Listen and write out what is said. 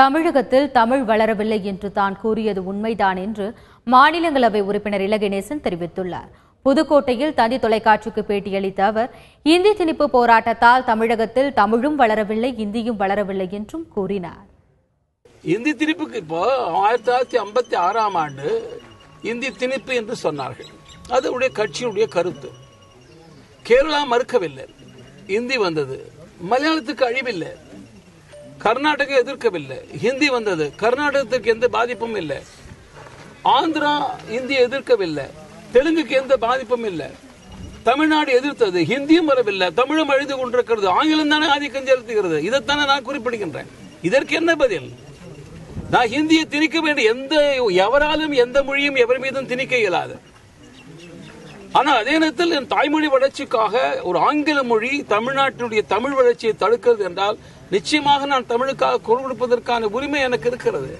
தமிழகத்தில் தமிழ் வளரவில்லை என்று தான் கூறியது உண்மைதான் என்று மாநிலங்களவை உறுப்பினர் இலகணேசன் தெரிவித்துள்ளார். புதுக்கோட்டையில் தந்தி தொலைக்காட்சிக்கு பேட்டியளித்த அவர், இந்தி திணிப்பு போராட்டத்தால் தமிழகத்தில் தமிழும் வளரவில்லை, இந்தியும் வளரவில்லை என்றும் கூறினார். இந்தி திணிப்புக்கு இப்போ 1956ஆம் ஆண்டு இந்தி திணிப்பு என்று சொன்னார்கள். அது கட்சியுடைய கருத்து. கேரளா மறுக்கவில்லை, இந்தி வந்தது. மலையாளத்துக்கு அழிவில்லை, கர்நாடகா எதிர்க்கவில்லை, ஹிந்தி வந்தது. கர்நாடகத்துக்கு எந்த பாதிப்பும் இல்லை. ஆந்திரா இந்தியை எதிர்க்கவில்லை, தெலுங்குக்கு எந்த பாதிப்பும் இல்லை. தமிழ்நாடு எதிர்த்தது, ஹிந்தியும் வரவில்லை, தமிழும் அழிந்து கொண்டிருக்கிறது. ஆங்கிலம் தானே ஆதிக்கம் செலுத்துகிறது. இதைத்தானே நான் குறிப்பிடுகின்றேன். இதற்கு என்ன பதில்? நான் ஹிந்தியை திணிக்க வேண்டிய எவராலும் எந்த மொழியும் எவர் மீதும் திணிக்க இயலாது. ஆனால் அதே நேரத்தில் என் தாய்மொழி வளர்ச்சிக்காக ஒரு ஆங்கில மொழி தமிழ்நாட்டினுடைய தமிழ் வளர்ச்சியை தடுக்கிறது என்றால் நிச்சயமாக நான் தமிழுக்காக குரல் கொடுப்பதற்கான உரிமை எனக்கு இருக்கிறது.